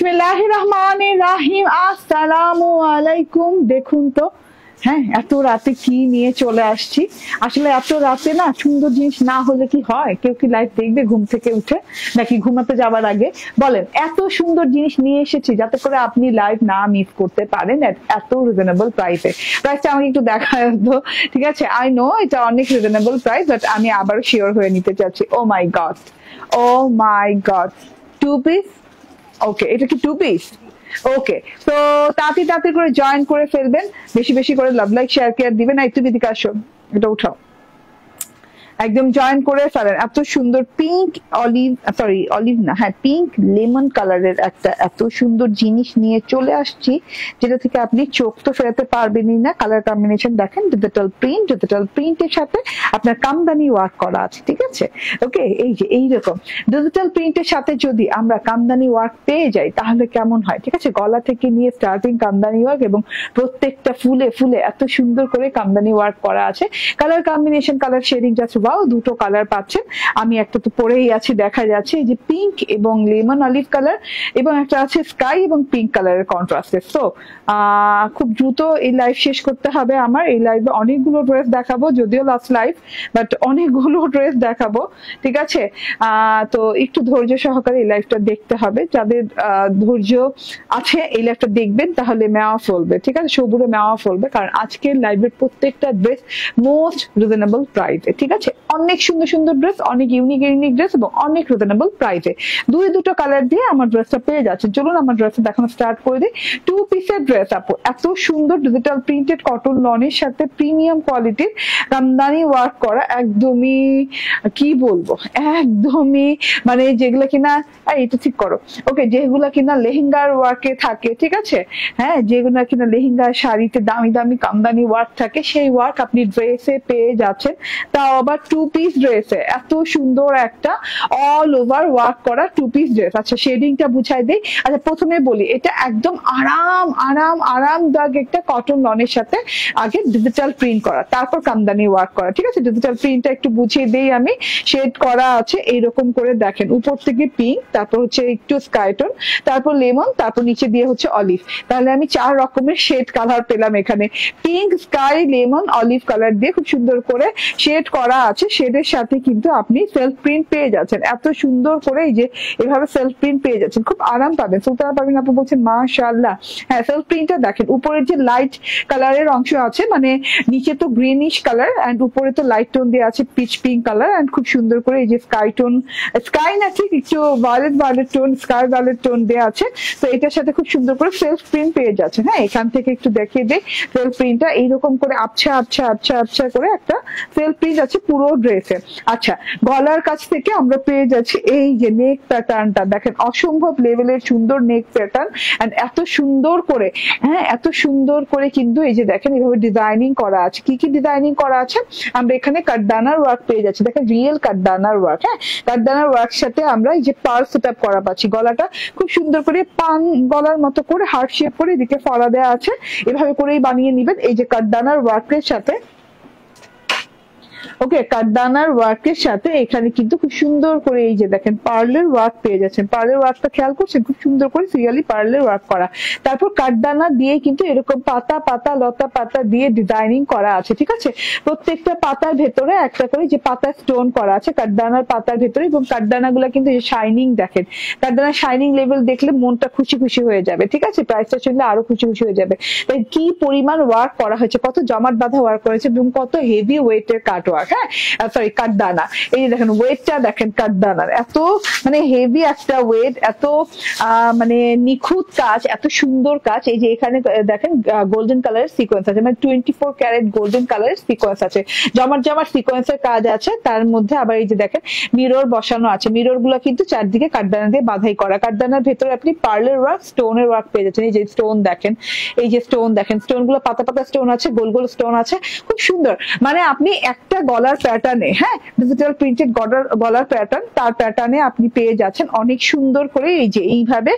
বিসমিল্লাহির রহমানির রহিম। আসসালামু আলাইকুম। দেখুন তো, হ্যাঁ, এত রাতে কি নিয়ে চলে আসছি। আসলে এত রাতে না সুন্দর জিনিস না হলে কি হয়? কেউ কি লাইভ দেখবে ঘুম থেকে উঠে, নাকি ঘুমাতে যাওয়ার আগে? বলেন, এত সুন্দর জিনিস নিয়ে এসেছি যাতে করে আপনি লাইভ না মিস করতে পারেন এত রিজনেবল প্রাইসে। প্রাইসটা আমাকে একটু দেখায় তো, ঠিক আছে? আই নো এটা অনেক রিজনেবল প্রাইস, বাট আমি আবারও শিওর হয়ে নিতে চাচ্ছি। ও মাই গড, ও মাই গড, 2 পিস। ওকে, এটা কি 2 পিস? ওকে, তো তাড়াতাড়ি করে জয়েন করে ফেলবেন, বেশি বেশি করে লাভ লাইক শেয়ার কেয়ার দিবেন। এই তুমি দিকে আসো, এটা উঠাও, একদম জয়েন করে ফেলেন। এত সুন্দর পিঙ্ক অলিভ, সরি অলিভ না, হ্যাঁ পিঙ্ক লেমন কালারের একটা এত সুন্দর জিনিস নিয়ে চলে আসছি, যেটা থেকে আপনি চোখ তো ফেরাতে পারবেনই না। কালার কম্বিনেশন দেখেন, ডিজিটাল প্রিন্টের সাথে আপনার কামদানি ওয়ার্ক করা আছে, ঠিক আছে? ওকে, এই যে এইরকম ডিজিটাল প্রিন্টের সাথে যদি আমরা কামদানি ওয়ার্ক পেয়ে যাই তাহলে কেমন হয়, ঠিক আছে? গলা থেকে নিয়ে স্টার্টিং কামদানি ওয়ার্ক এবং প্রত্যেকটা ফুলে ফুলে এত সুন্দর করে কামদানি ওয়ার্ক করা আছে। কালার কম্বিনেশন, কালার শেডিং যাচ্ছে, দুটো কালার পাচ্ছেন। আমি একটা তো পরেই আছি, দেখা যাচ্ছে এই যে পিঙ্ক এবং লেমন অলিভ কালার, এবং একটা আছে স্কাই এবং পিঙ্ক কালারের কন্ট্রাস্টে। তো খুব দ্রুত এই লাইভ শেষ করতে হবে আমার। এই লাইভে অনেকগুলো ড্রেস দেখাবো, যদিও লাস্ট লাইভ, বাট অনেকগুলো ড্রেস দেখাবো, ঠিক আছে? তো একটু ধৈর্য সহকারে এই লাইভটা দেখতে হবে। যাদের ধৈর্য আছে এই লাইভটা দেখবেন, তাহলে মেওয়া ফলবে, ঠিক আছে? সবুরে মেওয়া ফলবে, কারণ আজকের লাইভের প্রত্যেকটা ড্রেস মোস্ট রিজনেবল প্রাইসে, ঠিক আছে? অনেক সুন্দর সুন্দর ড্রেস, অনেক ইউনিক ড্রেস এবং অনেক রিজনেবল প্রাইসে। দুটো কালার দিয়ে আমার ড্রেসটা পেয়ে যাচ্ছে। চলুন আমার ড্রেসটা দেখানো স্টার্ট করে দিই। 2 পিসের ড্রেস আপু, এত সুন্দর ডিজিটাল প্রিন্টেড কটন লনের সাথে প্রিমিয়াম কোয়ালিটির কামদানি ওয়ার্ক করা, একদমই কি বলবো, একদমই মানে যেগুলো কিনা, এটা ঠিক করো, ওকে, যেগুলো কিনা লেহেঙ্গার ওয়ার্কে থাকে, ঠিক আছে? হ্যাঁ, যেগুলো কিনা লেহেঙ্গার শাড়িতে দামি দামি কামদানি ওয়ার্ক থাকে, সেই ওয়ার্ক আপনি ড্রেসে পেয়ে যাচ্ছেন, তাও আবার 2 পিস ড্রেসে। এত সুন্দর একটা অল ওভার ওয়ার্ক করা 2 পিস ড্রেস। আচ্ছা, শেডিংটা বুঝাই দেই। আচ্ছা, প্রথমে বলি, এটা একদম আরামদায়ক একটা কটন লনের সাথে আগে ডিজিটাল প্রিন্ট করা, তারপর কামদানি ওয়ার্ক করা, ঠিক আছে? ডিজিটাল প্রিন্টটা একটু বুঝিয়ে দেই আমি। শেড করা আছে এইরকম করে, দেখেন, উপর থেকে পিঙ্ক, তারপর হচ্ছে একটু স্কাই টোন, তারপর লেমন, তারপর নিচে দিয়ে হচ্ছে অলিভ। তাহলে আমি 4 রকমের শেড কালার পেলাম এখানে। Pink, sky, lemon, olive colour দিয়ে খুব সুন্দর করে শেড করা আছে। শেডের সাথে কিন্তু আপনি সেলফ প্রিন্ট পেয়ে যাচ্ছেন, এত সুন্দর করে এই যে এভাবে সেলফ প্রিন্ট পেয়ে যাচ্ছেন, খুব আরাম পাবেন। সুলতানা পাবেন, আপনি বলছেন মাশাআল্লাহ। হ্যাঁ, সেলফ প্রিন্টটা দেখেন, উপরের যে লাইট কালারের অংশ আছে, মানে নিচে তো গ্রিনিশ কালার এন্ড উপরে তো লাইট টোন দিয়ে আছে পিচ পিঙ্ক কালার, এন্ড খুব সুন্দর করে এই যে স্কাই টোন, স্কাই না ঠিক একটু violet tone, sky violet tone দেওয়া আছে। তো এটার সাথে খুব সুন্দর করে সেলফ প্রিন্ট পেয়ে যাচ্ছেন। হ্যাঁ, এখান থেকে একটু দেখিয়ে দেই, সেলফ প্রিন্টটা এইরকম করে আবছা করে একটা সেলফ প্রিন্ট আছে পুরো ড্রেসে। আচ্ছা, গলার কাছ থেকে আমরা পেয়ে যাচ্ছি এই যে নেক প্যাটার্নটা, দেখেন অসম্ভব লেভেলের সুন্দর নেক প্যাটার্ন, এন্ড এত সুন্দর করে, হ্যাঁ এত সুন্দর করে কিন্তু এই যে দেখেন এভাবে ডিজাইনিং করা আছে। কি কি ডিজাইনিং করা আছে? আমরা এখানে কাঠদানার ওয়ার্ক পেয়ে যাচ্ছি, দেখেন রিয়েল কাঠদানার ওয়ার্ক। হ্যাঁ, কাঠদানার ওয়ার্ক সাথে আমরা এই যে পার্ল সেটআপ করা পাচ্ছি। গলাটা খুব সুন্দর করে পান গলার মতো করে হার্ট শেপ করে এদিকে ফলা দেওয়া আছে, এভাবে করেই বানিয়ে নিবেন এই যে কাঠদানার ওয়ার্কের সাথে। ওকে, কাঠদানার ওয়ার্কের সাথে এখানে কিন্তু খুব সুন্দর করে এই যে দেখেন পার্লের ওয়ার্ক পেয়ে যাচ্ছেন। পার্লের ওয়ার্কটা খেয়াল করছেন, খুব সুন্দর করে সিরিয়ালি পার্লের ওয়ার্ক করা। তারপর কাঠদানা দিয়ে কিন্তু এরকম পাতা লতা পাতা দিয়ে ডিজাইনিং করা আছে, ঠিক আছে? প্রত্যেকটা পাতার ভেতরে একটা করে যে পাতা স্টোন করা আছে কাঠদানার পাতার ভেতরে, এবং কাঠদানা গুলা কিন্তু শাইনিং, দেখেন কাঠদানার শাইনিং লেভেল দেখলে মনটা খুশি হয়ে যাবে, ঠিক আছে? প্রাইসটা শুনলে আরো খুশি হয়ে যাবে। তাই কি পরিমাণ ওয়ার্ক করা হয়েছে, কত জমাট বাঁধা ওয়ার্ক করেছে এবং কত হেভি ওয়েটের কাট ওয়ার্ক। হ্যাঁ, সরি কাঠদানা, এই দেখেন ওয়েটটা দেখেন কাঠদানার, এত মানে হেভি একটা ওয়েট, এত মানে নিখুঁত কাজ, এত সুন্দর কাজ। এই যে এখানে দেখেন গোল্ডেন কালারের সিকোয়েন্স আছে, মানে 24 ক্যারেট গোল্ডেন কালারের সিকোয়েন্স আছে, জমাট সিকোয়েন্সের কাজ আছে। তার মধ্যে আবার এই যে দেখেন মিরর বসানো আছে, মিরর গুলো কিন্তু চারদিকে কাঠদানা দিয়ে বাঁধাই করা। কাঠদানার ভেতরে আপনি পার্লের ওয়ার্ক, স্টোনের ওয়ার্ক পেয়ে যাচ্ছেন। এই যে স্টোন দেখেন, এই যে স্টোন দেখেন, স্টোন গুলো পাতা স্টোন আছে, গোল স্টোন আছে, খুব সুন্দর। মানে আপনি একটা গলা গলার প্যাটার্নে, হ্যাঁ ডিজিটাল প্রিন্টেড গলার প্যাটার্ন, তার প্যাটার্নে আপনি পেয়ে যাচ্ছেন অনেক সুন্দর করে এই যে এইভাবে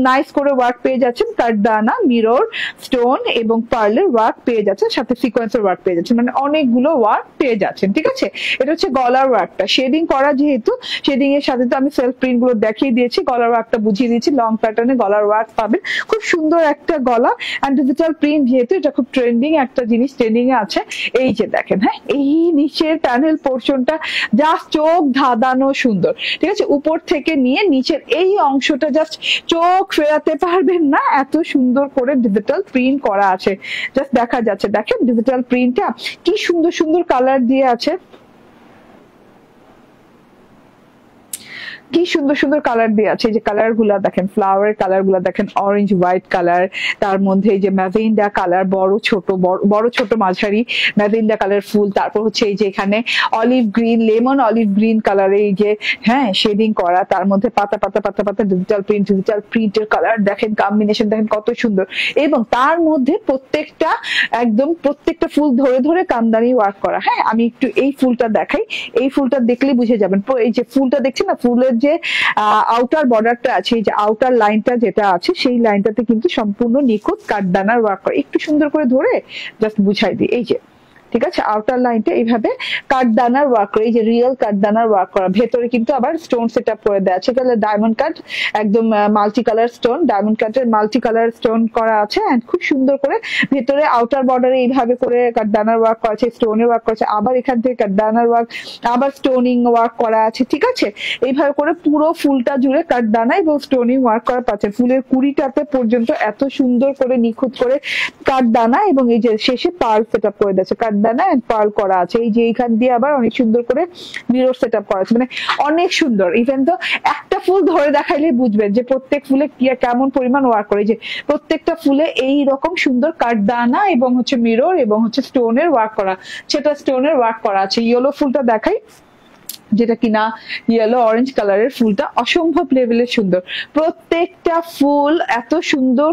নাইস করে ওয়ার্ক পেয়ে যাচ্ছেন, কাঠদানা, মিরর, স্টোন এবং পার্লের ওয়ার্ক পেয়ে যাচ্ছেন, সাথে সিকোয়েন্সের ওয়ার্ক পেয়ে যাচ্ছেন, মানে অনেকগুলো ওয়ার্ক পেয়ে যাচ্ছেন। ঠিক আছে, এটা হচ্ছে গলার ওয়ার্কটা। শেডিং করা যেহেতু, শেডিং এর সাথে তো আমি সেলফ প্রিন্ট গুলো দেখিয়ে দিয়েছি, গলার ওয়ার্কটা বুঝিয়ে দিয়েছি। লং প্যাটার্নে গলার ওয়ার্ক পাবেন, খুব সুন্দর একটা গলা। এন্ড ডিজিটাল প্রিন্ট যেহেতু এটা খুব ট্রেন্ডিং একটা জিনিস, ট্রেন্ডিং এ আছে। এই যে দেখেন, হ্যাঁ এই নিচের প্যানেল পোর্শনটা জাস্ট চোখ ধাঁধানো সুন্দর। ঠিক আছে, উপর থেকে নিয়ে নিচের এই অংশটা জাস্ট চোখ ফেরাতে পারবেন না, এত সুন্দর করে ডিজিটাল প্রিন্ট করা আছে। জাস্ট দেখা যাচ্ছে, দেখেন ডিজিটাল প্রিন্টটা কি সুন্দর সুন্দর কালার দিয়ে আছে, কি সুন্দর সুন্দর কালার দিয়ে আছে। এই যে কালার গুলা দেখেন, ফ্লাওয়ারের কালার গুলা দেখেন, অরেঞ্জ হোয়াইট কালার, তার মধ্যে এই যে ম্যাজেন্ডা কালার, বড় ছোট মাঝারি ম্যাজেন্ডা কালার ফুল, তারপর হচ্ছে এই যে এখানে olive green, lemon olive green colour, এই যে হ্যাঁ শেডিং করা, তার মধ্যে পাতা পাতা পাতা পাতা ডিজিটাল প্রিন্টের কালার দেখেন, কম্বিনেশন দেখেন কত সুন্দর। এবং তার মধ্যে প্রত্যেকটা ফুল ধরে ধরে কামদানি ওয়ার্ক করা। হ্যাঁ আমি একটু এই ফুলটা দেখাই, এই ফুলটা দেখলে বুঝে যাবেন। এই যে ফুলটা দেখছেন না, ফুলের যে আউটার বর্ডারটা আছে, এই যে আউটার লাইনটা যেটা আছে, সেই লাইনটাতে কিন্তু সম্পূর্ণ নিখুঁত কাঠদানার ওয়ার্ক করা। একটু সুন্দর করে ধরে জাস্ট বুঝাই দিই, এই যে ঠিক আছে আউটার লাইনটা এইভাবে কাঠদানার ওয়ার্ক করে, এই যে রিয়েল কাঠদানার ওয়ার্ক করা। ভেতরে কিন্তু আবার স্টোন সেট আপ করে দেওয়া আছে, তাহলে ডায়মন্ড কাট, একদম মাল্টি কালার স্টোন, ডায়মন্ড কাটের মাল্টি কালার স্টোন করা আছে। এন্ড খুব সুন্দর করে ভেতরে আউটার বর্ডারে এইভাবে করে কাঠদানার ওয়ার্ক করা আছে, স্টোনের ওয়ার্ক করা আছে, আবার এখান থেকে কাঠদানার ওয়ার্ক, আবার স্টোনিং ওয়ার্ক করা আছে। ঠিক আছে, এইভাবে করে পুরো ফুলটা জুড়ে কাঠদানা এবং স্টোনিং ওয়ার্ক করা পাচ্ছে। ফুলের কুড়িটাতে পর্যন্ত এত সুন্দর করে নিখুঁত করে কাঠদানা, এবং এই যে শেষে পার্ল সেট আপ করে দিয়েছে, দানা এন্ড পার্ল করা আছে। এই যে এইখান দিয়ে আবার অনেক সুন্দর করে মিরর সেট আপ করা আছে, মানে অনেক সুন্দর। ইভেন তো একটা ফুল ধরে দেখাইলে বুঝবেন যে প্রত্যেক ফুলে কেমন পরিমাণ ওয়ার্ক করে। যে প্রত্যেকটা ফুলে এই রকম সুন্দর কাঠদানা এবং হচ্ছে মিরর এবং হচ্ছে স্টোনের ওয়ার্ক করা, সেটা স্টোনের ওয়ার্ক করা আছে। ইয়েলো ফুলটা দেখাই, যেটা কিনা ইয়েলো অরেঞ্জ কালারের ফুলটা অসম্ভব লেভেলের সুন্দর। প্রত্যেকটা ফুল এত সুন্দর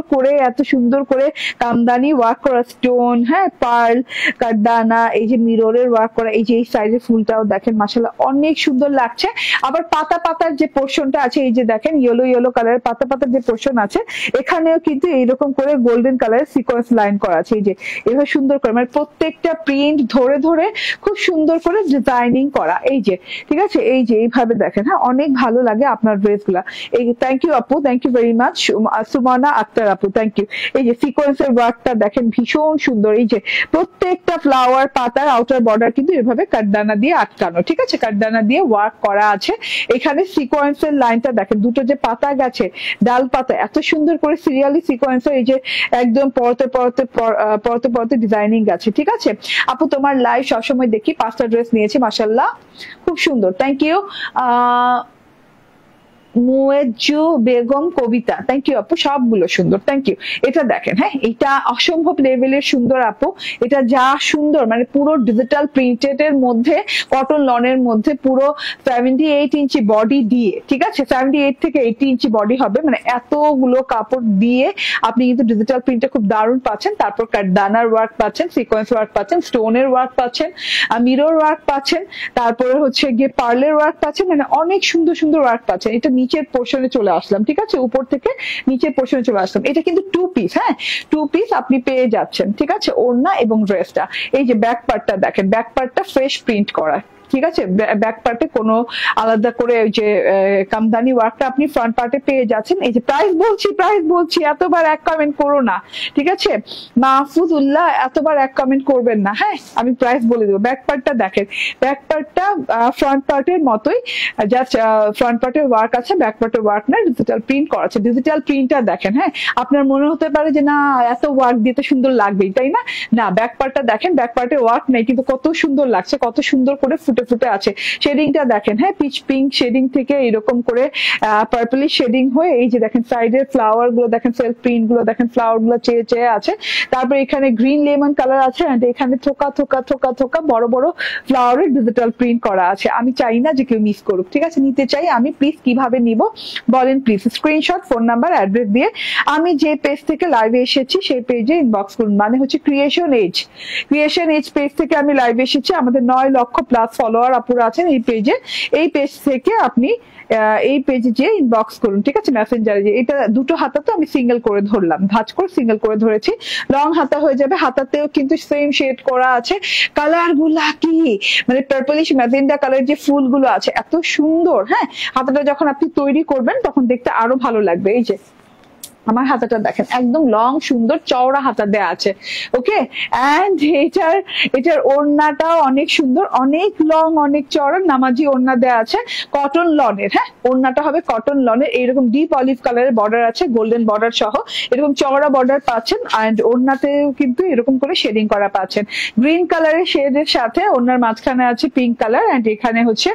করে কামদানি ওয়ার্ক করা, স্টোন, হ্যাঁ পার্ল, কাঠদানা, এই যে মিররের ওয়ার্ক করা। এই যে এই সাইডের ফুলটাও দেখেন মাশাআল্লাহ অনেক সুন্দর লাগছে। আবার পাতা পাতার যে পোর্শনটা আছে, এই যে দেখেন ইয়েলো কালারের পাতা পাতার যে পোর্শন আছে, এখানেও কিন্তু এইরকম করে গোল্ডেন কালারের সিকোয়েন্স লাইন করা আছে। এই যে এভাবে সুন্দর করে, মানে প্রত্যেকটা প্রিন্ট ধরে ধরে খুব সুন্দর করে ডিজাইনিং করা। এই যে ঠিক আছে, এই যে এইভাবে দেখেন, হ্যাঁ অনেক ভালো লাগে আপনার ড্রেস গুলা। এই থ্যাংক ইউ আপু, thank you very much Sumana Akter আপু, থ্যাংক ইউ। এই যে সিকোয়েন্সের ওয়ার্কটা দেখেন ভীষণ সুন্দর। এই যে প্রত্যেকটা ফ্লাওয়ার পাতার আউটার বর্ডার কিন্তু এভাবে কাঠদানা দিয়ে আটকানো। ঠিক আছে, কাঠদানা দিয়ে ওয়ার্ক করা আছে। এখানে সিকোয়েন্সের লাইনটা দেখেন, দুটো যে পাতা গেছে ডাল পাতা, এত সুন্দর করে সিরিয়ালি সিকোয়েন্সের এই যে একদম পরতে ডিজাইনিং আছে। ঠিক আছে আপু, তোমার লাইভ সবসময় দেখি, 5টা ড্রেস নিয়েছি মাশাআল্লাহ, খুব সুন্দর, thank you. Muizzu Begum Kabita, thank you আপু, সবগুলো সুন্দর, থ্যাংক ইউ। এটা দেখেন, হ্যাঁ এটা অসম্ভব লেভেলের সুন্দর আপু। এটা যা সুন্দর, মানে পুরো ডিজিটাল প্রিন্টেড এর মধ্যে, কটন লনের মধ্যে, পুরো 78 ইঞ্চি বডি দিয়ে, ঠিক আছে 78 থেকে 80 ইঞ্চি বডি হবে, মানে এতগুলো কাপড় দিয়ে আপনি কিন্তু ডিজিটাল প্রিন্টটা খুব দারুণ পাচ্ছেন। তারপর কাঠদানার ওয়ার্ক পাচ্ছেন, সিকোয়েন্স ওয়ার্ক পাচ্ছেন, স্টোনের ওয়ার্ক পাচ্ছেন, মিরর ওয়ার্ক পাচ্ছেন, তারপরে হচ্ছে গিয়ে পার্লের ওয়ার্ক পাচ্ছেন, মানে অনেক সুন্দর সুন্দর ওয়ার্ক পাচ্ছেন। এটা নিচের পোর্শনে চলে আসলাম, ঠিক আছে উপর থেকে নিচের পোর্শনে চলে আসলাম। এটা কিন্তু 2 পিস, হ্যাঁ 2 পিস আপনি পেয়ে যাচ্ছেন। ঠিক আছে, ওড়না এবং ড্রেসটা। এই যে ব্যাক পার্টটা দেখেন, ব্যাক পার্টটা ফ্রেশ প্রিন্ট করা, ঠিক আছে ব্যাক পার্টে কোনো আলাদা করে ওই যে কামদানি ওয়ার্কটা আপনি ফ্রন্ট পার্টে পেয়ে যাচ্ছেন। এই যে প্রাইস বলছি এতবার এক কমেন্ট করো না, ঠিক আছে মাহফুজুল্লাহ, এতবার এক কমেন্ট করবেন না, হ্যাঁ আমি প্রাইস বলে দেবো। ব্যাক পার্টটা দেখেন, ব্যাক পার্টটা ফ্রন্ট পার্টের মতোই, জাস্ট ফ্রন্ট পার্টের ওয়ার্ক আছে, ব্যাক পার্টের ওয়ার্ক না, ডিজিটাল প্রিন্ট করা আছে। ডিজিটাল প্রিন্টটা দেখেন, হ্যাঁ আপনার মনে হতে পারে যে না এত ওয়ার্ক দিতে সুন্দর লাগবেই, তাই না, না ব্যাক পার্টটা দেখেন, ব্যাক পার্টের ওয়ার্ক নেই কিন্তু কত সুন্দর লাগছে, কত সুন্দর করে ফুটে ফুটে ফুটে আছে। শেডিংটা দেখেন, হ্যাঁ, পিচ পিঙ্ক শেডিং থেকে এরকম করে পার্পলিশ শেডিং হয়ে এই যে দেখেন সাইডের ফ্লাওয়ার গুলো দেখেন, সেলফ প্রিন্ট গুলো দেখেন, ফ্লাওয়ার গুলো চেয়ে চেয়ে আছে। তারপর এখানে গ্রিন লেমন কালার আছে, এন্ড এখানে থোকা থোকা থোকা থোকা বড় বড় ফ্লাওয়ারের ডিজিটাল প্রিন্ট করা আছে। আমি চাই না যে কেউ মিস করুক, ঠিক আছে? নিতে চাই আমি, প্লিজ কিভাবে নিব বলেন please, screenshot, phone number, address দিয়ে আমি যে পেজ থেকে লাইভে এসেছি সেই পেজে ইনবক্স করুন। মানে হচ্ছে ক্রিয়েশন এজ পেজ থেকে আমি লাইভে এসেছি। আমাদের 9 লক্ষ প্লাস ফলোয়ার আপুরা আছেন এই পেজে। এই পেজ থেকে আপনি এই পেজে যে ইনবক্স করুন, ঠিক আছে? মেসেঞ্জারে যে এটা দুটো হাতা তো আমি সিঙ্গেল করে ধরলাম, ভাঁজ করে সিঙ্গেল করে ধরেছি, লং হাতা হয়ে যাবে। হাতাতেও কিন্তু সেম শেড করা আছে। কালার গুলা কি মানে পার্পলিশ ম্যাজেন্ডা কালার যে ফুলগুলো আছে এত সুন্দর। হ্যাঁ, হাতাটা যখন আপনি তৈরি করবেন তখন দেখতে আরো ভালো লাগবে। এই যে আমার হাতাটা দেখেন, একদম লং সুন্দর চওড়া হাতা দেয়া আছে। ওকে, এন্ড এটার ওড়নাটাও অনেক সুন্দর, অনেক লং, অনেক চওড়া নামাজি ওড়না দেয়া আছে, কটন লনের। হ্যাঁ, ওড়নাটা হবে কটন লনের, এইরকম ডিপ অলিভ কালারের বর্ডার আছে, গোল্ডেন বর্ডার সহ এরকম চওড়া বর্ডার পাচ্ছেন। এন্ড ওড়নাতেও কিন্তু এরকম করে শেডিং করা পাচ্ছেন, গ্রিন কালারের শেডের সাথে। ওড়নার মাঝখানে আছে পিঙ্ক কালার, এন্ড এখানে হচ্ছে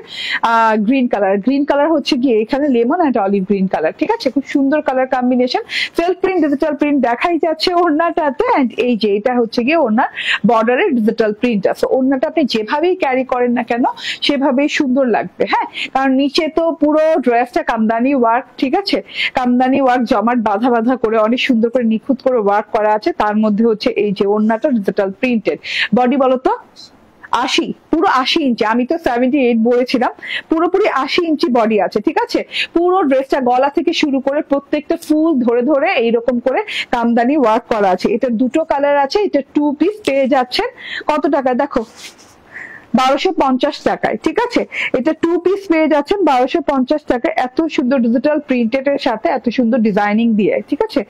গ্রিন কালার। গ্রিন কালার হচ্ছে গিয়ে এখানে lemon and olive green colour, ঠিক আছে? খুব সুন্দর colour combination. Self print digital print দেখাই যাচ্ছে ওড়নাটাতে, এন্ড এই যে এটা হচ্ছে গিয়ে ওড়নার বর্ডারের ডিজিটাল প্রিন্ট আছে। ওড়নাটা আপনি যেভাবেই ক্যারি করেন না কেন সেভাবেই সুন্দর লাগবে। হ্যাঁ, কারণ নিচে তো পুরো ড্রেসটা কামদানি ওয়ার্ক, ঠিক আছে? কামদানি ওয়ার্ক জমাট বাঁধা বাঁধা করে অনেক সুন্দর করে নিখুঁত করে ওয়ার্ক করা আছে। তার মধ্যে হচ্ছে এই যে ওড়নাটা ডিজিটাল প্রিন্টেড। বডি বলতো 80, পুরো 80 ইঞ্চি, আমি তো 78 বলেছিলাম, পুরোপুরি 80 ইঞ্চি বডি আছে, ঠিক আছে? পুরো ড্রেসটা গলা থেকে শুরু করে প্রত্যেকটা ফুল ধরে ধরে এইরকম করে কামদানি ওয়ার্ক করা আছে। এটা দুটো কালার আছে, এটা 2 পিস পেয়ে যাচ্ছেন কত টাকা দেখো, 1250 টাকায়, ঠিক আছে? এটা 2 পিস পেয়ে যাচ্ছেন 1250 টাকায়, এত সুন্দর ডিজিটাল প্রিন্টেড এর সাথে এত সুন্দর ডিজাইনিং দিয়ে, ঠিক আছে?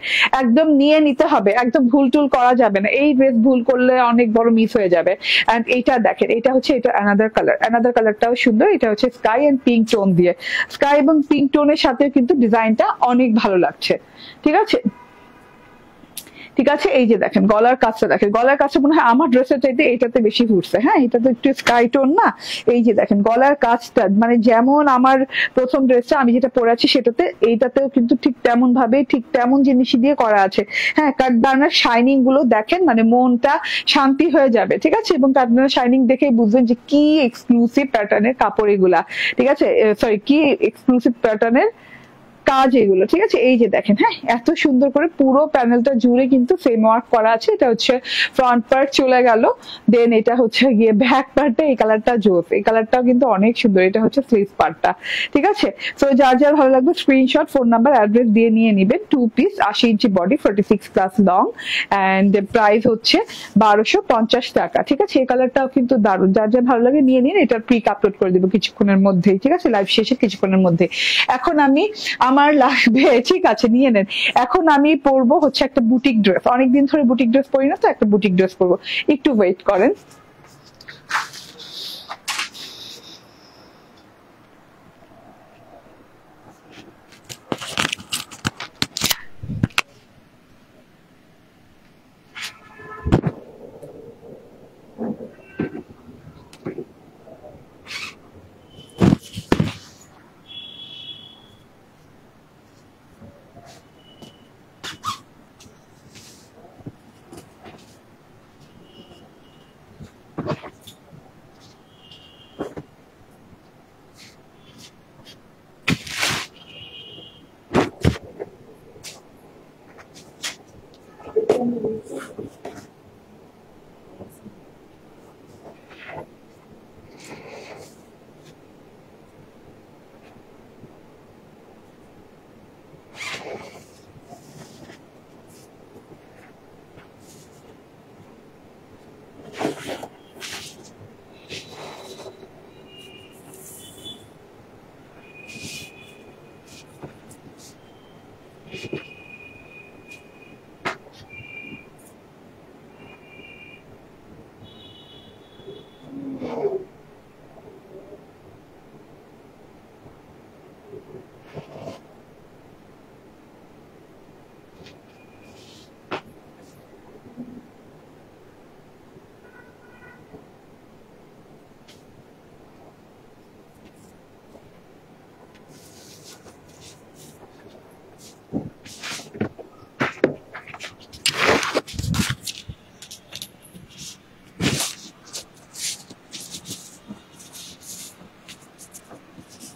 একদম নিয়ে নিতে হবে, একদম ভুল টুল করা যাবে না। এই ড্রেস ভুল করলে অনেক বড় মিস হয়ে যাবে। এন্ড এইটা দেখেন, এটা হচ্ছে এটা অ্যানাদার কালারটাও সুন্দর। এটা হচ্ছে স্কাই এন্ড পিঙ্ক টোন দিয়ে, স্কাই এবং পিঙ্ক টোনের সাথে কিন্তু ডিজাইনটা অনেক ভালো লাগছে, ঠিক আছে? ঠিক আছে, এই যে দেখেন গলার কাজটা দেখেন, গলার কাজটা মনে হয় আমার ড্রেসের চাইতে এটাতে বেশি ঘুরছে। হ্যাঁ, এটা তো একটু স্কাই টোন না? এই যে দেখেন গলার কাজটা মানে যেমন আমার প্রথম ড্রেসটা আমি যেটা পরে আছি সেটাতে, এইটাতেও কিন্তু ঠিক তেমন ভাবে ঠিক তেমন জিনিসই দিয়ে করা আছে। হ্যাঁ, কাঠদানার শাইনিং গুলো দেখেন, মানে মনটা শান্তি হয়ে যাবে, ঠিক আছে? এবং কাঠদানার শাইনিং দেখেই বুঝবেন যে কি এক্সক্লুসিভ প্যাটার্নের কাপড় এগুলা, ঠিক আছে? সরি, কি এক্সক্লুসিভ প্যাটার্নের কাজ এগুলো, ঠিক আছে? এই যে দেখেন, হ্যাঁ, এত সুন্দর করে পুরো প্যানেলটা জুড়ে কিন্তু সেম ওয়ার্ক করা আছে। এটা হচ্ছে ফ্রন্ট পার্ট চলে গেল, দেন এটা হচ্ছে গিয়ে ব্যাক পার্টটা, এই কালারটা জোস, এই কালারটাও কিন্তু অনেক সুন্দর। এটা হচ্ছে স্লিভ পার্টটা, ঠিক আছে? তো যার যার ভালো লাগবে স্ক্রিনশট, ফোন নাম্বার, অ্যাড্রেস দিয়ে নিয়ে নিবেন। 2 piece, 80 inch body, 46 plus long, and price হচ্ছে 1250 টাকা, ঠিক আছে? এই কালারটাও কিন্তু দারুণ, যার যার ভালো লাগে নিয়ে নিন। এটা পিক আপলোড করে দেবো কিছুক্ষণের মধ্যেই, ঠিক আছে? লাইভ শেষে কিছুক্ষণের মধ্যে। এখন আমি আমার লাগবে, ঠিক আছে, নিয়ে নেন। এখন আমি পরবো হচ্ছে একটা বুটিক ড্রেস, অনেকদিন ধরে বুটিক ড্রেস পরি না, তো একটা বুটিক ড্রেস পরবো, একটু ওয়েট করেন।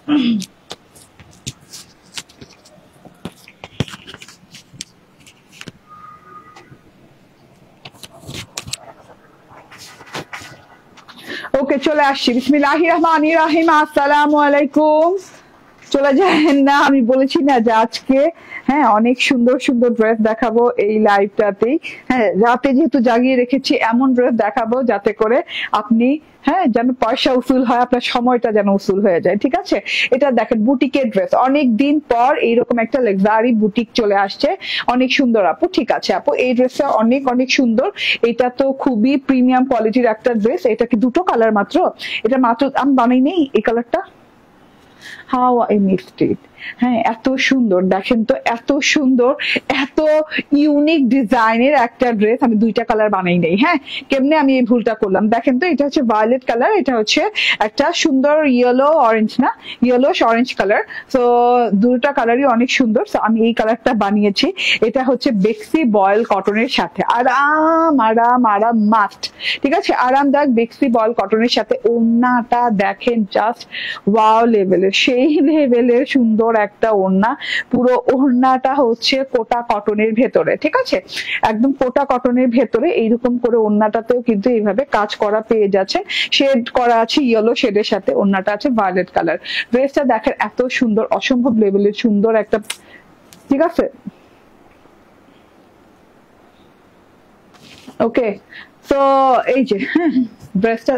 ওকে, চলে আসছি। বিসমিল্লাহির রহমানির রহিম। আসসালামু আলাইকুম। চলে যায় না, আমি বলেছি না যে আজকে হ্যাঁ অনেক সুন্দর সুন্দর ড্রেস দেখাবো এই লাইভটাতেই। হ্যাঁ, রাতে যেহেতু জাগিয়ে রেখেছি, এমন ড্রেস দেখাবো যাতে করে আপনি হ্যাঁ যেন পয়সা উসুল হয়, আপনার সময়টা যেন উসুল হয়ে যায়। ঠিক আছে, এটা দেখেন বুটিকের ড্রেস, অনেক দিন পর এইরকম একটা লাক্সারি বুটিক চলে আসছে, অনেক সুন্দর আপু। ঠিক আছে আপু, এই ড্রেসটা অনেক অনেক সুন্দর। এটা তো খুবই প্রিমিয়াম কোয়ালিটির একটা ড্রেস। এটা কি দুটো কালার মাত্র? এটা মাত্র আমি বানাই নেই এই কালারটা। How I missed it. হ্যাঁ, এত সুন্দর দেখেন তো, এত সুন্দর, এত ইউনিক ডিজাইনের একটা ড্রেস। আমি দুইটা কালার বানাই নেই। হ্যাঁ, কেমনে আমি এই ভুলটা করলাম দেখেন তো। এটা হচ্ছে ভায়োলেট কালার, এটা হচ্ছে একটা সুন্দর ইয়েলো অরেঞ্জ, না ইয়েলো অরেঞ্জ কালার। তো দুটা কালারই অনেক সুন্দর। তো আমি এই কালারটা বানিয়েছি। এটা হচ্ছে বেক্সি বয়েল কটনের সাথে, আরাম আরাম আরাম মাস্ট। ঠিক আছে, আরামদায়ক বেক্সি বয়েল কটনের সাথে ওড়নাটা দেখেন, জাস্ট ওয়াও লেভেলের, সেই লেভেলের সুন্দর একটা ওড়না। পুরো ওড়নাটা হচ্ছে কোটা কটনের ভেতরে। ঠিক আছে, একদম কোটা কটনের ভেতরে এইরকম করে ওড়নাটাতেও কিন্তু এইভাবে কাজ করা পেয়ে যাচ্ছে। শেড করা আছে ইয়েলো শেডের সাথে, ওড়নাটা আছে ভায়োলেট কালার। ড্রেসটা দেখেন এত সুন্দর, অসম্ভব লেভেলের সুন্দর একটা। ঠিক আছে, ওকে। তো এই যে হ্যাঁ ড্রেসটা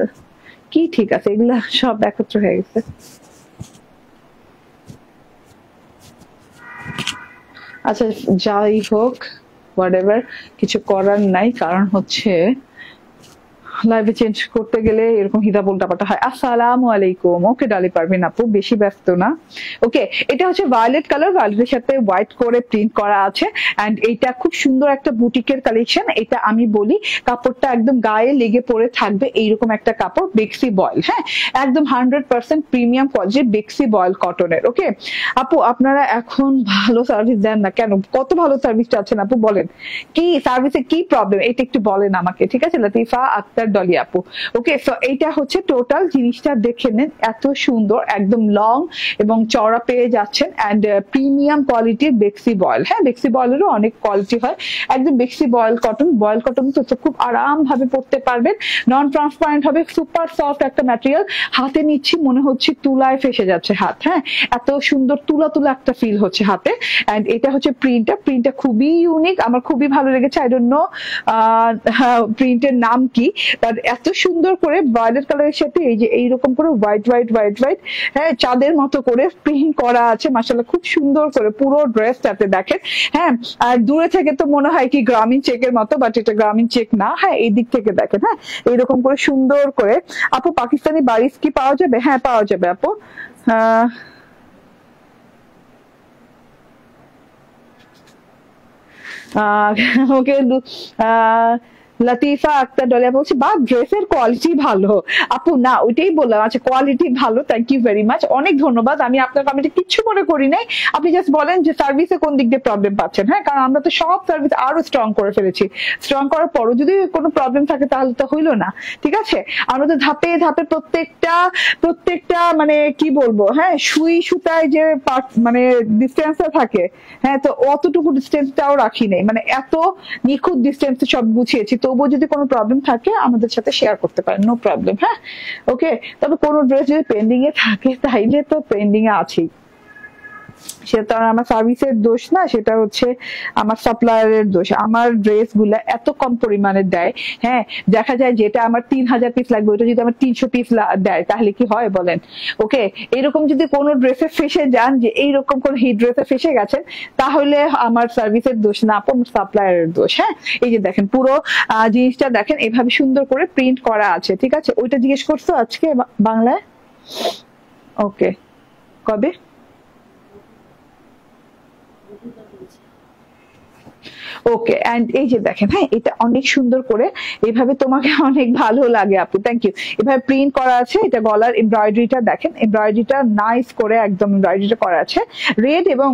কি ঠিক আছে, এগুলা সব একত্র হয়ে গেছে। আচ্ছা যাই হোক, হোয়াটএভার, কিছু করার নাই। কারণ হচ্ছে লাইভে চেঞ্জ করতে গেলে এরকম হিদা উল্টাপাল্টা হয়। আসসালামু আলাইকুম। ওকে ডালি পারবেন আপু, বেশি ব্যস্ত না। ওকে, এটা হচ্ছে ভায়োলেট কালার, ভায়োলেটের সাথে হোয়াইট করে প্রিন্ট করা আছে। এন্ড এটা খুব সুন্দর একটা বুটিকের কালেকশন। এটা আমি বলি কাপড়টা একদম গায়ে লেগে পড়ে থাকবে, এইরকম একটা কাপড়, বেক্সি বয়েল। হ্যাঁ, একদম 100% প্রিমিয়াম কোয়ালিটির বেক্সি বয়েল কটনের। ওকে আপু, আপনারা এখন ভালো সার্ভিস দেন না কেন? কত ভালো সার্ভিস চাচ্ছেন আপু, বলেন কি সার্ভিসে কি প্রবলেম, এটা একটু বলেন আমাকে। ঠিক আছে, লতিফা আক্তার ডলি আপু। ওকে, সো এইটা হচ্ছে টোটাল জিনিসটা, দেখে নেন এত সুন্দর, একদম লং এবং চওড়া পেয়ে যাচ্ছেন। এন্ড প্রিমিয়াম কোয়ালিটির বেক্সি বয়েল। হ্যাঁ, বেক্সি বয়েলেরও অনেক কোয়ালিটি হয়। একদম বেক্সি বয়েল কটন, বয়েল কটন তো খুব আরাম ভাবে পরতে পারবেন। নন ট্রান্সপারেন্ট হবে, সুপার সফট একটা ম্যাটেরিয়াল। হাতে নিচ্ছি মনে হচ্ছে তুলায় ফেসে যাচ্ছে হাত। হ্যাঁ, এত সুন্দর তুলা তুলা একটা ফিল হচ্ছে হাতে। এন্ড এটা হচ্ছে প্রিন্টটা খুবই ইউনিক, আমার খুবই ভালো লেগেছে। আই ডোন্ট নো প্রিন্টের নাম কি, বাট এত সুন্দর করে ভায়োলেট কালারের সাথে এই যে এইরকম করে হোয়াইট হোয়াইট হোয়াইট হোয়াইট, হ্যাঁ চাঁদের মতো করে প্রিন্ট করা আছে। মাশাআল্লাহ, খুব সুন্দর করে পুরো ড্রেসটাতে দেখেন। হ্যাঁ, আর দূরে থেকে তো মনে হয় কি গ্রামীণ চেকের মতো, বাট এটা গ্রামীণ চেক না। হ্যাঁ, এই দিক থেকে দেখেন। হ্যাঁ, এইরকম করে সুন্দর করে। আপু পাকিস্তানি বারিশ কি পাওয়া যাবে? হ্যাঁ পাওয়া যাবে আপু। ওকে, লতিফা আক্তার ডলিয়া বলছি, বা ড্রেসের কোয়ালিটি ভালো আপু। না ওইটাই বললাম। আচ্ছা, কোয়ালিটি ভালো, থ্যাংক ইউ ভেরি মাচ, অনেক ধন্যবাদ। আমি আপনার কমেন্টে কিচ্ছু মনে করি নাই। আপনি জাস্ট বলেন যে সার্ভিসে কোন দিক দিয়ে প্রবলেম পাচ্ছেন। হ্যাঁ, কারণ আমরা তো সব সার্ভিস আরো স্ট্রং করে ফেলেছি। স্ট্রং করার পরও যদি কোনো প্রবলেম থাকে তাহলে তো হইলো না। ঠিক আছে, আমরা তো ধাপে ধাপে প্রত্যেকটা মানে কি বলবো, হ্যাঁ সুই সুতায় যে মানে ডিস্টেন্সটা থাকে, হ্যাঁ তো অতটুকু ডিস্টেন্সটাও রাখি নেই, মানে এত নিখুঁত ডিস্টেন্সে সব গুছিয়েছি। তবুও যদি কোনো প্রবলেম থাকে আমাদের সাথে শেয়ার করতে পারেন, নো প্রবলেম। হ্যাঁ, ওকে। তবে কোনো ড্রেস যদি পেন্ডিং এ থাকে তাইলে তো পেন্ডিং এ আছেই, সেটা আমার সার্ভিসের দোষ না, সেটা হচ্ছে আমার সাপ্লায়ারের দোষ। আমার ড্রেস গুলা এত কম পরিমাণে দেয়। হ্যাঁ, দেখা যায় যেটা আমার 3000 পিস লাগবে ওইটা যদি আমার 300 পিস দেয় তাহলে কি হয় বলেন? ওকে, এরকম যদি কোনো ড্রেসে ফেসে যান, যে এইরকম কোন হিট ড্রেসে ফেসে গেছেন, তাহলে আমার সার্ভিসের দোষ না, আমার সাপ্লায়ারের দোষ। হ্যাঁ, এই যে দেখেন পুরো জিনিসটা দেখেন এভাবে সুন্দর করে প্রিন্ট করা আছে। ঠিক আছে, ওইটা জিজ্ঞেস করছো আজকে বাংলায়? ওকে, কবে? ওকে, এন্ড এই যে দেখেন, হ্যাঁ এটা অনেক সুন্দর করে এইভাবে, তোমাকে অনেক ভালো লাগে আপু, থ্যাংক ইউ। এভাবে প্রিন্ট করা আছে। এটা গলার এমব্রয়ডারিটা দেখেন, এমব্রয়ডারিটা নাইস করে একদম এমব্রয়ডারিটা করা আছে। রেড এবং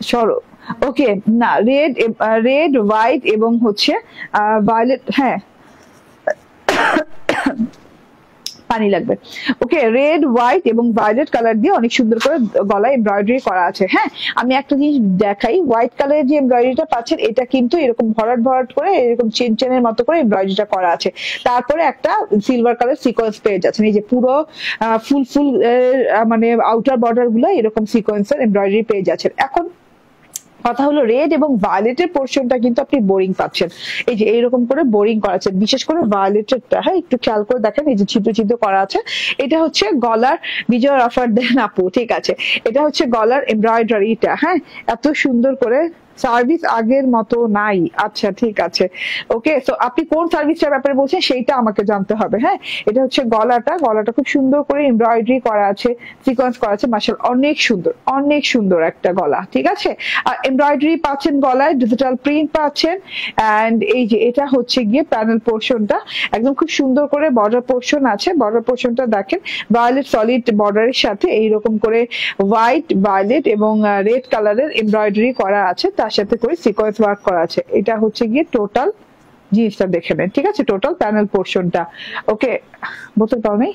সরো, ওকে না, রেড হোয়াইট এবং হচ্ছে ভায়োলেট। হ্যাঁ, পানি লাগবে। ওকে, রেড, হোয়াইট এবং ভায়োলেট কালার দিয়ে অনেক সুন্দর করে গলায় এমব্রয়ডারি করা আছে। হ্যাঁ, আমি একটা জিনিস দেখাই, হোয়াইট কালারের যে এমব্রয়ডারিটা পাচ্ছেন এটা কিন্তু এরকম ভরাট ভরাট করে এরকম চেন চেনের মতো করে এমব্রয়ডারিটা করা আছে। তারপরে একটা সিলভার কালার সিকোয়েন্স পেয়ে যাচ্ছেন, এই যে পুরো ফুল ফুল মানে আউটার বর্ডার গুলো এরকম সিকোয়েন্সের এমব্রয়ডারি পেয়ে যাচ্ছেন। এখন কথা হলো রেড এবং ভায়োলেটের পোর্শনটা কিন্তু আপনি বোরিং পাচ্ছেন, এই যে এইরকম করে বোরিং করা আছে, বিশেষ করে ভায়োলেটেরটা। হ্যাঁ, একটু খেয়াল করে দেখেন, এই যে ছিদ্র ছিদ্র করা আছে। এটা হচ্ছে গলার, বিজয় অফার দেন আপু, ঠিক আছে, এটা হচ্ছে গলার এমব্রয়ডারিটা। হ্যাঁ, এত সুন্দর করে সার্ভিস আগের মতো নাই। আচ্ছা, ঠিক আছে, ওকে। তো আপনি কোন সার্ভিসটার ব্যাপারে বলছেন সেইটা আমাকে জানতে হবে। হ্যাঁ, এটা হচ্ছে গলাটা, গলাটা খুব সুন্দর করে এমব্রয়ডারি করা আছে, সিকোয়েন্স করা আছে, মাশাআল্লাহ অনেক সুন্দর, অনেক সুন্দর একটা গলা, ঠিক আছে। আর এমব্রয়ডারি পাচ্ছেন গলায়, ডিজিটাল প্রিন্ট পাচ্ছেন। এন্ড এই যে এটা হচ্ছে গিয়ে প্যানেল পোর্শনটা, একদম খুব সুন্দর করে বর্ডার পোর্শন আছে। বর্ডার পোর্শনটা দেখেন ভায়োলেট সলিড বর্ডারের সাথে এইরকম করে হোয়াইট, ভায়োলেট এবং রেড কালারের এমব্রয়ডারি করা আছে, তার সাথে করে সিকোয়েন্স ওয়ার্ক করা আছে। এটা হচ্ছে গিয়ে টোটাল জিনিসটা দেখে নেন, ঠিক আছে, টোটাল প্যানেল পোর্শনটা। ওকে, বোতল পাও নেই?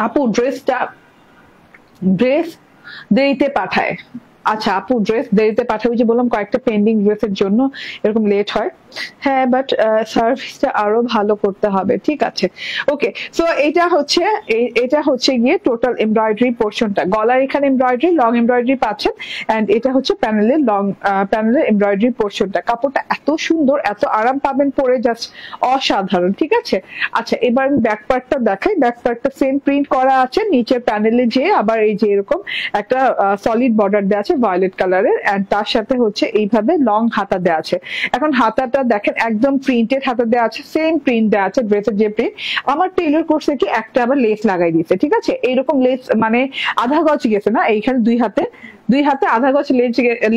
আপু ড্রেস দেরিতে পাঠায়। আচ্ছা আপু, ড্রেস দেরিতে পাঠাবে যে বললাম, কয়েকটা পেন্ডিং ড্রেসের জন্য এরকম লেট হয়। হ্যাঁ, বাট সার্ভিসটা আরো ভালো করতে হবে, ঠিক আছে। ওকে, সো এটা হচ্ছে গিয়ে টোটাল এমব্রয়ডারি পোর্শনটা, গলার এখানে এমব্রয়ডারি, লং এমব্রয়ডারি পাচ্ছেন। এন্ড এটা হচ্ছে প্যানেলের প্যানেলের এমব্রয়ডারি পোর্শনটা। কাপড়টা এত সুন্দর, এত আরাম পাবেন পরে, জাস্ট অসাধারণ, ঠিক আছে। আচ্ছা, এবার আমি ব্যাক পার্টটা দেখাই। ব্যাক পার্টটা সেম প্রিন্ট করা আছে, নিচের প্যানেলে যে আবার এই যে এরকম একটা সলিড বর্ডার দেওয়া আছে ভায়োলেট কালারের, এন্ড তার সাথে হচ্ছে এইভাবে লং হাতা দেওয়া আছে। এখন হাতাটা দেখেন একদম প্রিন্টেড হাতা দেওয়া আছে, সেম প্রিন্ট দেওয়া আছে ড্রেসের যে প্রিন্ট। আমার টেইলর করছে কি একটা আবার লেস লাগাই দিয়েছে, ঠিক আছে, এইরকম লেস মানে আধা গজ গেছে না, এইখানে দুই হাতে আধা গজ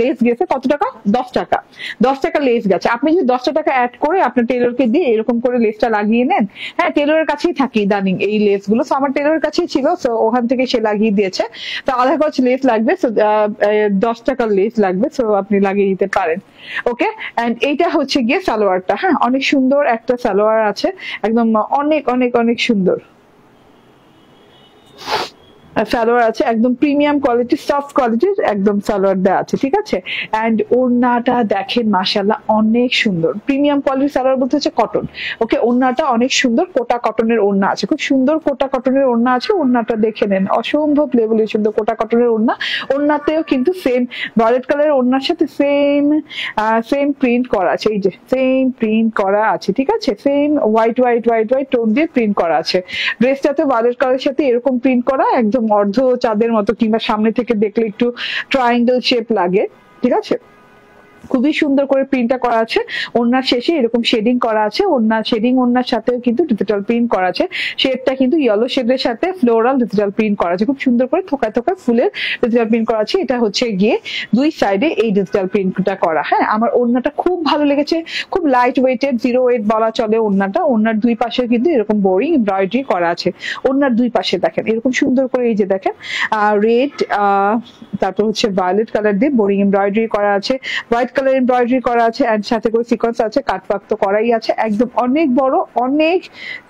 লেস গেছে। কত টাকা? 10 টাকা। 10 টাকা লেস গেছে। আপনি যদি 10 টাকা অ্যাড করে আপনার টেলরকে দিয়ে এরকম করে লেসটা লাগিয়ে নেন। হ্যাঁ, টেলরের কাছেই থাকি ইদানিং এই লেস গুলো, আমার টেলরের কাছেই ছিল, তো ওখান থেকে সে লাগিয়ে দিয়েছে। তো আধা গজ লেস লাগবে, 10 টাকার লেস লাগবে, তো আপনি লাগিয়ে দিতে পারেন। ওকে, এন্ড এইটা হচ্ছে গিয়ে সালোয়ারটা। হ্যাঁ, অনেক সুন্দর একটা সালোয়ার আছে, একদম অনেক অনেক অনেক সুন্দর সালোয়ার আছে, একদম প্রিমিয়াম কোয়ালিটি, সফট কোয়ালিটির একদম সালোয়ার দেওয়া আছে, ঠিক আছে। এন্ড ওড়নাটা দেখেন, মাশাআল্লাহ অনেক সুন্দর। প্রিমিয়াম কোয়ালিটির সালোয়ার বলতে হচ্ছে কটন। ওকে, ওড়নাটা অনেক সুন্দর, কোটা কটনের ওড়না আছে, খুব সুন্দর কোটা কটনের ওড়না আছে। ওড়নাটা দেখে নেন, অসম্ভব লেভেলের সুন্দর কোটা কটনের ওড়না। ওড়নাতেও কিন্তু সেম ভায়োলেট কালারের ওড়নার সাথে সেম প্রিন্ট করা আছে, এই যে সেম প্রিন্ট করা আছে, ঠিক আছে, same white white white white tone দিয়ে প্রিন্ট করা আছে। ড্রেসটাতে ভায়োলেট কালারের সাথে এরকম প্রিন্ট করা, একদম অর্ধ চাঁদের মতো, কিংবা সামনে থেকে দেখলে একটু ট্রায়াঙ্গেল শেপ লাগে, ঠিক আছে। খুবই সুন্দর করে প্রিন্টটা করা আছে। ওড়নার শেষে এরকম শেডিং করা আছে, ওড়নার সাথেও কিন্তু ডিজিটাল প্রিন্ট করা আছে। শেডটা কিন্তু ইয়েলো শেডের সাথে ফ্লোরাল ডিজিটাল প্রিন্ট করা আছে, খুব সুন্দর করে থোকায় থোকায় ফুলের ডিজিটাল প্রিন্ট করা আছে। এটা হচ্ছে গিয়ে দুই সাইডে এই ডিজিটাল প্রিন্টটা করা। হ্যাঁ, আমার ওড়নাটা খুব ভালো লেগেছে, খুব লাইট ওয়েটেড, 0 ওয়েট বলা চলে ওড়নাটা। ওড়নার দুই পাশে কিন্তু এরকম বোরিং এমব্রয়ডারি করা আছে। ওড়নার দুই পাশে দেখেন এরকম সুন্দর করে, এই যে দেখেন রেড, তারপর হচ্ছে ভায়োলেট কালার দিয়ে বোরিং এমব্রয়ডারি করা আছে, হোয়াইট কালার এমব্রয়ডারি করা আছে, এন্ড সাথে করে সিকোয়েন্স আছে, কাটওয়ার্ক তো করাই আছে। একদম অনেক বড়, অনেক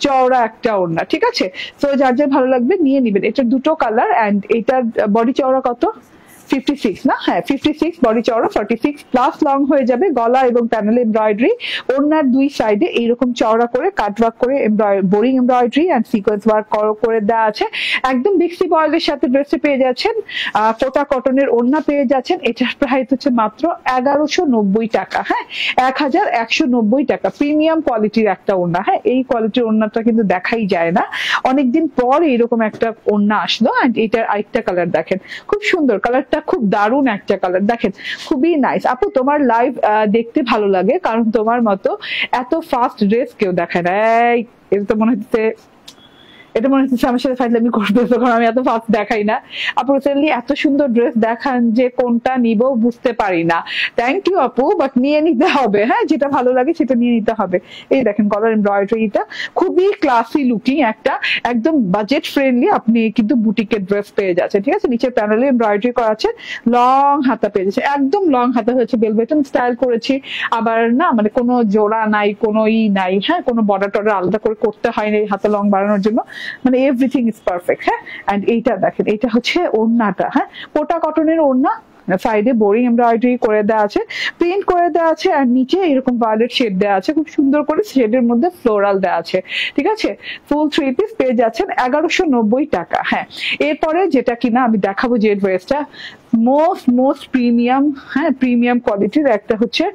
চওড়া একটা ওড়না, ঠিক আছে। তো যার যার ভালো লাগবে নিয়ে নিবেন। এটা দুটো কালার, এন্ড এটার বডি চওড়া কত? 56 না? হ্যাঁ, 56 বডি চওড়া, 46 প্লাস লং হয়ে যাবে। গলা এবং প্যানেল এমব্রয়ডারি, ওড়নার দুই সাইডে এইরকম চওড়া করে কাটওয়ার্ক করে boring embroidery and sequence work করে দেওয়া আছে। একদম বিক্সি বয়েলের সাথে ড্রেসে পেয়ে যাচ্ছেন, কোটা কটনের ওড়না পেয়ে যাচ্ছেন। এটার প্রাইস হচ্ছে মাত্র 1190 টাকা। হ্যাঁ, 1190 টাকা। প্রিমিয়াম কোয়ালিটির একটা ওড়না। হ্যাঁ, এই কোয়ালিটির ওড়নাটা কিন্তু দেখাই যায় না, অনেকদিন পর এরকম একটা ওড়না আসলো। এন্ড এটার আরেকটা কালার দেখেন, খুব সুন্দর কালারটা, খুব দারুণ একটা কালার দেখেন, খুবই নাইস। আপু তোমার লাইভ দেখতে ভালো লাগে, কারণ তোমার মতো এত ফাস্ট ড্রেস কেউ দেখায় না। এটা তো মনে হচ্ছে এটা মনে হচ্ছে আমার সাথে ফাইজলামি করতেছে, কারণ আমি এত ফাস্ট দেখাই না। আপু রিসেন্টলি এত সুন্দর ড্রেস দেখান যে কোনটা নিব বুঝতে পারি না। থ্যাংক ইউ আপু, বাট নিয়ে নিতে হবে, হ্যাঁ যেটা ভালো লাগে সেটা নিয়ে নিতে হবে। এই দেখেন কলার এমব্রয়ডারিটা খুবই ক্লাসি লুকিং, একটা একদম বাজেট ফ্রেন্ডলি আপনি কিন্তু বুটিকের ড্রেস পেয়ে যাচ্ছেন, ঠিক আছে। নিচের প্যানেলে এমব্রয়ডারি করা আছে, লং হাতা পেয়ে যাচ্ছে, একদম লং হাতা হয়েছে, বেলবেটন স্টাইল করেছি। আবার না মানে কোনো জোড়া নাই, কোনো নাই, হ্যাঁ কোনো বর্ডার টর্ডার আলাদা করে করতে হয়নি হাতে লং বাড়ানোর জন্য, মানে এভরিথিং ইজ পারফেক্ট। হ্যাঁ এন্ড এইটা দেখেন, এটা হচ্ছে ওড়নাটা, হ্যাঁ কোটা কটনের ওড়না, সাইডে বোরিং এমব্রয়ডারি করে দেওয়া আছে, প্রিন্ট করে দেওয়া আছে, আর নিচে এরকম ভায়োলেট শেড দেওয়া আছে, খুব সুন্দর করে শেডের মধ্যে ফ্লোরাল দেওয়া আছে, ঠিক আছে। ফুল 3 পিস পেয়ে যাচ্ছেন 1190 টাকা। হ্যাঁ এরপরে যেটা কিনা আমি দেখাবো যে ড্রেসটা মোস্ট প্রিমিয়াম, হ্যাঁ প্রিমিয়াম কোয়ালিটির একটা হচ্ছে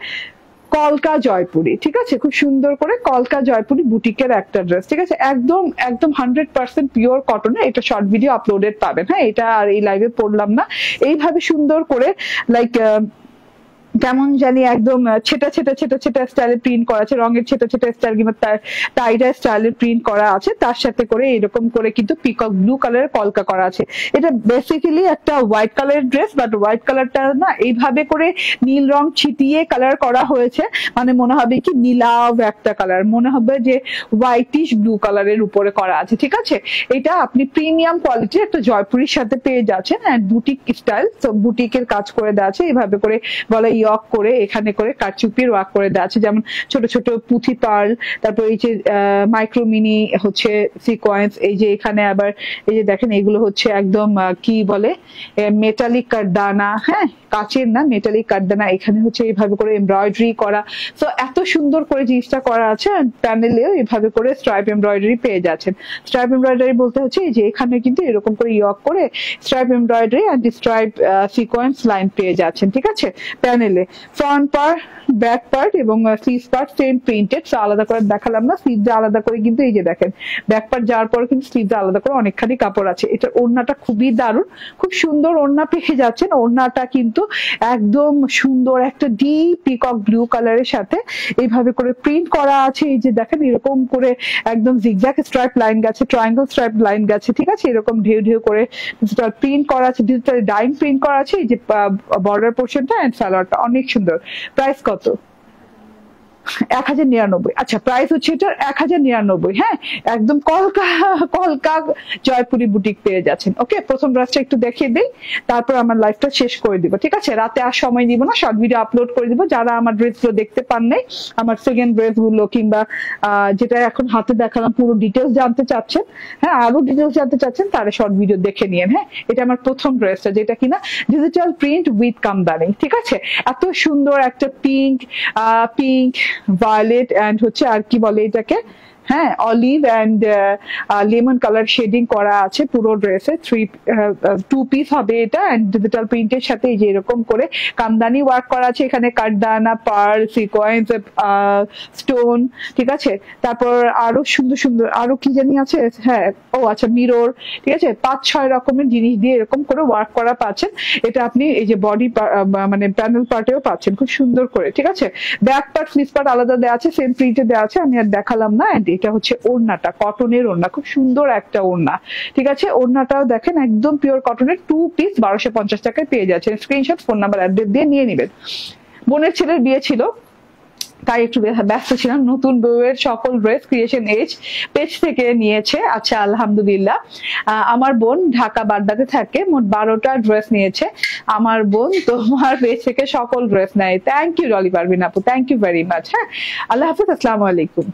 কলকা জয়পুরি, ঠিক আছে। খুব সুন্দর করে কলকা জয়পুরি বুটিকের একটা ড্রেস, ঠিক আছে, একদম একদম 100% পিওর কটনের। এটা শর্ট ভিডিও আপলোডেড পাবেন, হ্যাঁ এটা আর এই লাইভে পড়লাম না। এইভাবে সুন্দর করে লাইক কেমন জানি একদম ছেটা ছেটা ছেটা ছেটা স্টাইলে প্রিন্ট করা আছে, রঙের ছেটা ছেটা স্টাইল কিংবা টাইডা স্টাইলের প্রিন্ট করা আছে, তার সাথে করে এরকম করে কিন্তু পিকক ব্লু কালারের কলকা করা আছে। এটা বেসিক্যালি একটা হোয়াইট কালারের ড্রেস, বাট হোয়াইট কালারটা না এইভাবে করে নীল রং ছিটিয়ে কালার করা হয়েছে, মানে মনে হবে কি নীলাভ একটা কালার, মনে হবে যে হোয়াইটিশ ব্লু কালারের উপরে করা আছে, ঠিক আছে। এটা আপনি প্রিমিয়াম কোয়ালিটির একটা জয়পুরির সাথে পেয়ে যাচ্ছেন, এন্ড বুটিক স্টাইল, তো বুটিকের কাজ করে দেওয়া আছে, এইভাবে করে বলা ইয়ক করে এখানে করে কারচুপির ওয়ার্ক করে দেওয়া আছে, যেমন ছোট ছোট পুঁথি পার্ল, তারপর এই যে মাইক্রো মিনি হচ্ছে সিকোয়েন্স, এই যে এখানে আবার এই যে দেখেন এগুলো হচ্ছে একদম কি বলে মেটালিক কারদানা, হ্যাঁ কাচের না মেটালিক কারদানা, এখানে হচ্ছে এইভাবে করে এমব্রয়ডারি করা। তো এত সুন্দর করে জিনিসটা করা আছে, প্যানেলেও এইভাবে করে স্ট্রাইপ এমব্রয়ডারি পেয়ে যাচ্ছেন। স্ট্রাইপ এমব্রয়ডারি বলতে হচ্ছে যে এখানে কিন্তু এরকম করে ইয়ক করে stripe embroidery and stripe sequence line পেয়ে যাচ্ছেন, ঠিক আছে। প্যানেলে ফ্রন্ট পার্ট, ব্যাক পার্ট এবং স্লিভ পার্ট সেম প্রিন্টেড, আলাদা করে দেখালাম না। স্লিভটা আলাদা করে কিন্তু এই যে দেখেন ব্যাক পার্ট যাওয়ার পর কিন্তু স্লিভটা আলাদা করে অনেকখানি কাপড় আছে। এটা ওড়নাটা খুবই দারুণ, খুব সুন্দর ওড়না পেয়ে যাচ্ছেন। ওড়নাটা কিন্তু একদম সুন্দর একটা ডিপ পিকক ব্লু কালারের সাথে এইভাবে করে প্রিন্ট করা আছে, এই যে দেখেন এরকম করে একদম জিগজ্যাগ স্ট্রাইপ লাইন গেছে, ট্রায়াঙ্গেল স্ট্রাইপ লাইন গেছে, ঠিক আছে। এরকম ঢেউ ঢেউ করে প্রিন্ট করা আছে, ডিজিটাল ডাইং প্রিন্ট করা আছে, এই যে বর্ডার পোর্শনটা এন্ড সালোয়ারটা অনেক সুন্দর। প্রাইস কত? 1099। আচ্ছা প্রাইস হচ্ছে এটা 1099। হ্যাঁ একদম কলকা কলকা জয়পুরি বুটিক পেয়ে যাচ্ছেন। ওকে প্রথম ড্রেসটা একটু দেখিয়ে দিই, তারপর আমার লাইফটা শেষ করে দিব, ঠিক আছে। রাতে আর সময় দিব না, শর্ট ভিডিও আপলোড করে দিব। যারা আমার ড্রেসগুলো দেখতে পান নাই, আমার সেকেন্ড ড্রেস গুলো কিংবা যেটা এখন হাতে দেখালাম পুরো ডিটেলস জানতে চাচ্ছেন, হ্যাঁ আরো ডিটেলস জানতে চাচ্ছেন, তারা শর্ট ভিডিও দেখে নিয়েন। হ্যাঁ এটা আমার প্রথম ড্রেসটা, যেটা কিনা ডিজিটাল প্রিন্ট উইথ কামদানি, ঠিক আছে। এত সুন্দর একটা পিঙ্ক ভায়োলেট এন্ড হচ্ছে আর কি বলে এটাকে, হ্যাঁ olive and lemon colour shading করা আছে পুরো ড্রেসে। 2 পিস হবে এটা, এন্ড ডিজিটাল প্রিন্টের সাথে এই যে এরকম করে কামদানি ওয়ার্ক করা আছে, এখানে কাঠদানা, পার্ল, সিকোয়েন্স, স্টোন, ঠিক আছে। তারপর আরো সুন্দর সুন্দর আরো কি জানি আছে, হ্যাঁ ও আচ্ছা মিরর, ঠিক আছে। 5-6 রকমের জিনিস দিয়ে এরকম করে ওয়ার্ক করা পাচ্ছেন। এটা আপনি এই যে বডি মানে প্যানেল পার্টেও পাচ্ছেন খুব সুন্দর করে, ঠিক আছে। ব্যাক পার্ট ফ্লিপ পার্ট আলাদা দেওয়া আছে, সেম প্রিন্টে দেওয়া আছে, আমি আর দেখালাম না। এন্ড এটা হচ্ছে ওড়নাটা, কটনের ওড়না, খুব সুন্দর একটা ওড়না, ঠিক আছে। ওড়নাটাও দেখেন একদম পিওর কটনের, 2 পিস 1250 টাকায় পেয়ে যাচ্ছেন। স্ক্রিনশট, ফোন নাম্বার, অ্যাড্রেস দিয়ে নিয়ে নেবেন। বোনের ছেলের বিয়ে ছিল তাই একটু ব্যস্ত ছিলাম। নতুন বউয়ের সকল ড্রেস ক্রিয়েশন এজ পেজ থেকে নিয়েছে। আচ্ছা আলহামদুলিল্লাহ। আমার বোন ঢাকা বাড্ডাতে থাকে, মোট 12টা ড্রেস নিয়েছে আমার বোন। তোমার পেজ থেকে সকল ড্রেস নেয়। থ্যাংক ইউ রলি পারভিন আপু, থ্যাংক ইউ ভেরি মাচ। হ্যাঁ আল্লাহ হাফিজ, আসসালামু আলাইকুম।